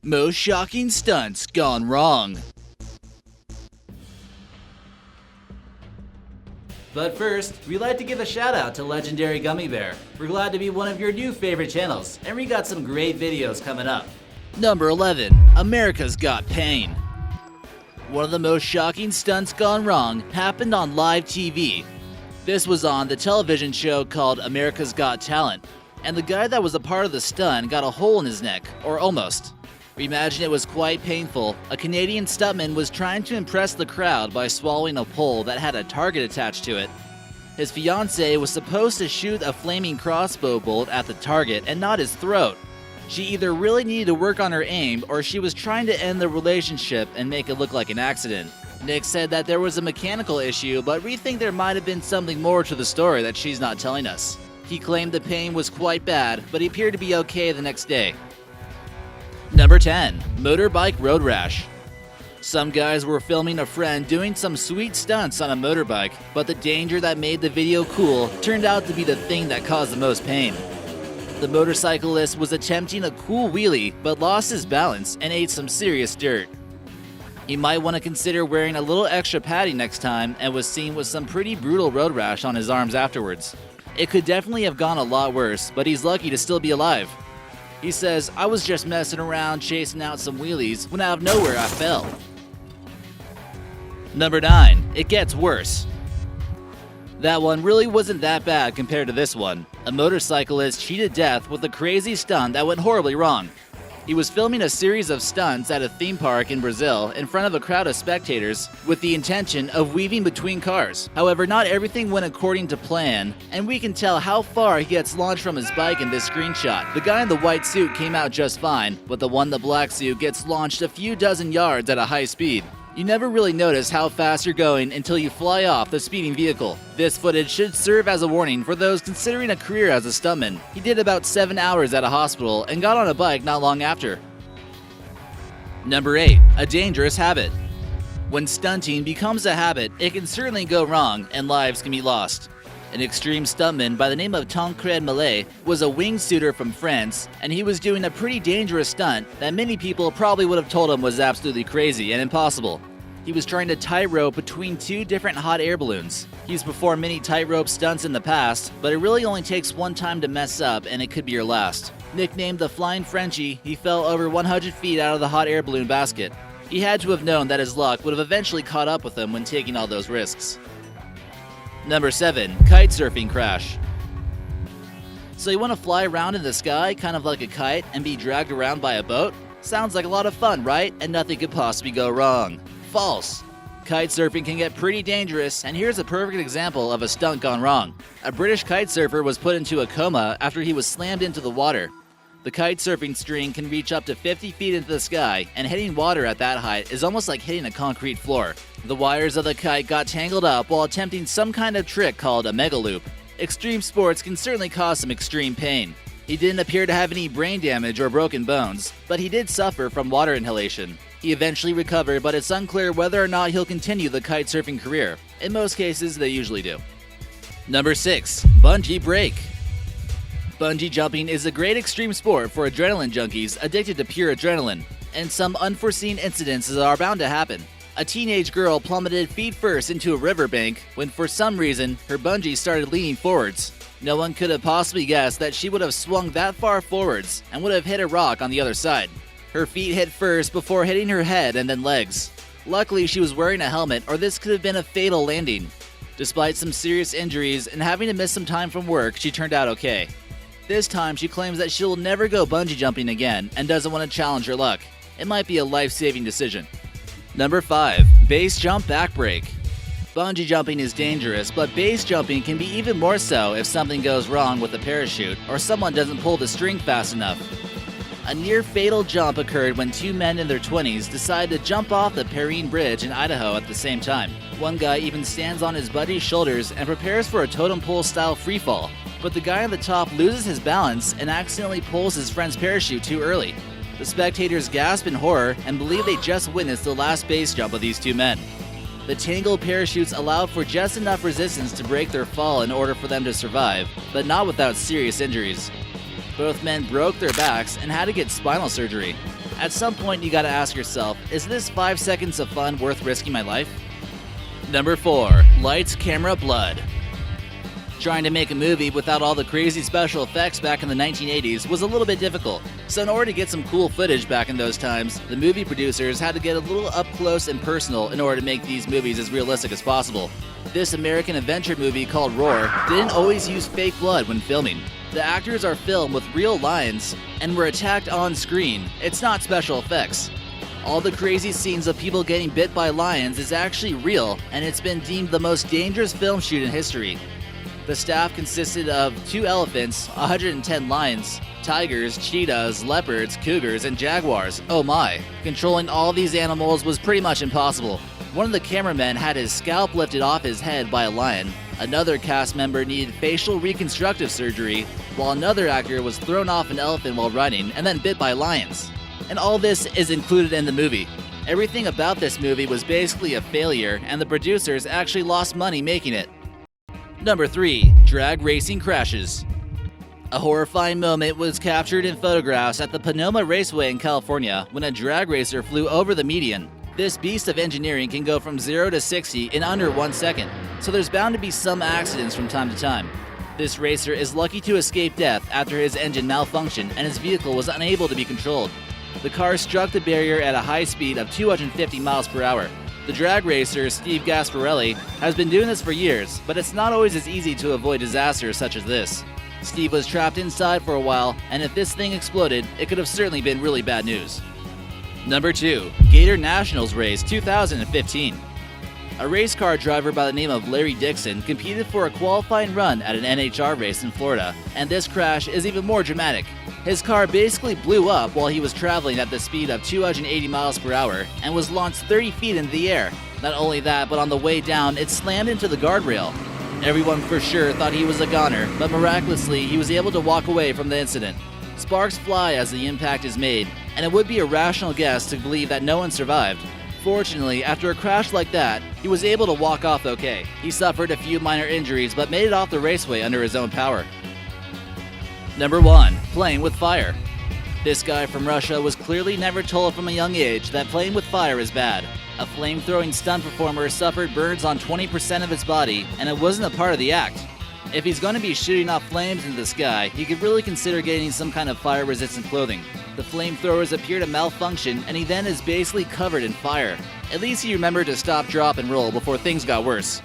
Most shocking stunts gone wrong. But first, we'd like to give a shout out to Legendary Gummy Bear. We're glad to be one of your new favorite channels, and we got some great videos coming up. Number 11. America's Got Pain. One of the most shocking stunts gone wrong happened on live TV. This was on the television show called America's Got Talent, and the guy that was a part of the stunt got a hole in his neck, or almost. We imagine it was quite painful. A Canadian stuntman was trying to impress the crowd by swallowing a pole that had a target attached to it. His fiancée was supposed to shoot a flaming crossbow bolt at the target and not his throat. She either really needed to work on her aim, or she was trying to end the relationship and make it look like an accident. Nick said that there was a mechanical issue, but we think there might have been something more to the story that she's not telling us. He claimed the pain was quite bad, but he appeared to be okay the next day. Number 10. Motorbike Road Rash. Some guys were filming a friend doing some sweet stunts on a motorbike, but the danger that made the video cool turned out to be the thing that caused the most pain. The motorcyclist was attempting a cool wheelie, but lost his balance and ate some serious dirt. He might want to consider wearing a little extra padding next time, and was seen with some pretty brutal road rash on his arms afterwards. It could definitely have gone a lot worse, but he's lucky to still be alive. He says, "I was just messing around chasing out some wheelies when out of nowhere I fell." Number 9. It gets worse. That one really wasn't that bad compared to this one. A motorcyclist cheated death with a crazy stunt that went horribly wrong. He was filming a series of stunts at a theme park in Brazil in front of a crowd of spectators with the intention of weaving between cars. However, not everything went according to plan, and we can tell how far he gets launched from his bike in this screenshot. The guy in the white suit came out just fine, but the one in the black suit gets launched a few dozen yards at a high speed. You never really notice how fast you're going until you fly off the speeding vehicle. This footage should serve as a warning for those considering a career as a stuntman. He did about 7 hours at a hospital and got on a bike not long after. Number 8. A dangerous habit. When stunting becomes a habit, it can certainly go wrong and lives can be lost. An extreme stuntman by the name of Tancred Mallet was a wingsuiter from France, and he was doing a pretty dangerous stunt that many people probably would have told him was absolutely crazy and impossible. He was trying to tightrope between 2 different hot air balloons. He's performed many tightrope stunts in the past, but it really only takes one time to mess up and it could be your last. Nicknamed the Flying Frenchie, he fell over 100 feet out of the hot air balloon basket. He had to have known that his luck would have eventually caught up with him when taking all those risks. Number 7. Kitesurfing Crash. So you want to fly around in the sky kind of like a kite and be dragged around by a boat? Sounds like a lot of fun, right? And nothing could possibly go wrong. False. Kitesurfing can get pretty dangerous, and here's a perfect example of a stunt gone wrong. A British kitesurfer was put into a coma after he was slammed into the water. The kitesurfing string can reach up to 50 feet into the sky, and hitting water at that height is almost like hitting a concrete floor. The wires of the kite got tangled up while attempting some kind of trick called a mega loop. Extreme sports can certainly cause some extreme pain. He didn't appear to have any brain damage or broken bones, but he did suffer from water inhalation. He eventually recovered, but it's unclear whether or not he'll continue the kitesurfing career. In most cases, they usually do. Number 6. Bungee Break. Bungee jumping is a great extreme sport for adrenaline junkies addicted to pure adrenaline, and some unforeseen incidences are bound to happen. A teenage girl plummeted feet first into a riverbank when for some reason her bungee started leaning forwards. No one could have possibly guessed that she would have swung that far forwards and would have hit a rock on the other side. Her feet hit first before hitting her head and then legs. Luckily she was wearing a helmet, or this could have been a fatal landing. Despite some serious injuries and having to miss some time from work, she turned out okay. This time she claims that she'll never go bungee jumping again and doesn't want to challenge her luck. It might be a life-saving decision. Number 5. Base jump back break. Bungee jumping is dangerous, but base jumping can be even more so if something goes wrong with the parachute or someone doesn't pull the string fast enough. A near-fatal jump occurred when 2 men in their 20s decided to jump off the Perrine Bridge in Idaho at the same time. One guy even stands on his buddy's shoulders and prepares for a totem pole-style freefall, but the guy on the top loses his balance and accidentally pulls his friend's parachute too early. The spectators gasp in horror and believe they just witnessed the last base jump of these 2 men. The tangled parachutes allowed for just enough resistance to break their fall in order for them to survive, but not without serious injuries. Both men broke their backs and had to get spinal surgery. At some point, you gotta ask yourself, is this 5 seconds of fun worth risking my life? Number 4. Lights, Camera, Blood. Trying to make a movie without all the crazy special effects back in the 1980s was a little bit difficult, so in order to get some cool footage back in those times, the movie producers had to get a little up close and personal in order to make these movies as realistic as possible. This American adventure movie called Roar didn't always use fake blood when filming. The actors are filmed with real lions and were attacked on screen. It's not special effects. All the crazy scenes of people getting bit by lions is actually real, and it's been deemed the most dangerous film shoot in history. The staff consisted of 2 elephants, 110 lions, tigers, cheetahs, leopards, cougars, and jaguars. Oh my. Controlling all these animals was pretty much impossible. One of the cameramen had his scalp lifted off his head by a lion. Another cast member needed facial reconstructive surgery, while another actor was thrown off an elephant while running and then bit by lions. And all this is included in the movie. Everything about this movie was basically a failure, and the producers actually lost money making it. Number 3. Drag racing crashes. A horrifying moment was captured in photographs at the Sonoma Raceway in California when a drag racer flew over the median. This beast of engineering can go from 0 to 60 in under 1 second, so there's bound to be some accidents from time to time. This racer is lucky to escape death after his engine malfunctioned and his vehicle was unable to be controlled. The car struck the barrier at a high speed of 250 miles per hour. The drag racer, Steve Gasparelli, has been doing this for years, but it's not always as easy to avoid disasters such as this. Steve was trapped inside for a while, and if this thing exploded, it could have certainly been really bad news. Number 2. Gatornationals Race 2015. A race car driver by the name of Larry Dixon competed for a qualifying run at an NHR race in Florida, and this crash is even more dramatic. His car basically blew up while he was traveling at the speed of 280 miles per hour and was launched 30 feet into the air. Not only that, but on the way down, it slammed into the guardrail. Everyone for sure thought he was a goner, but miraculously, he was able to walk away from the incident. Sparks fly as the impact is made, and it would be a rational guess to believe that no one survived. Fortunately, after a crash like that, he was able to walk off okay. He suffered a few minor injuries, but made it off the raceway under his own power. Number 1. Playing with fire. This guy from Russia was clearly never told from a young age that playing with fire is bad. A flame-throwing stunt performer suffered burns on 20% of his body, and it wasn't a part of the act. If he's going to be shooting off flames into the sky, he could really consider getting some kind of fire-resistant clothing. The flamethrowers appear to malfunction, and he then is basically covered in fire. At least he remembered to stop, drop, and roll before things got worse.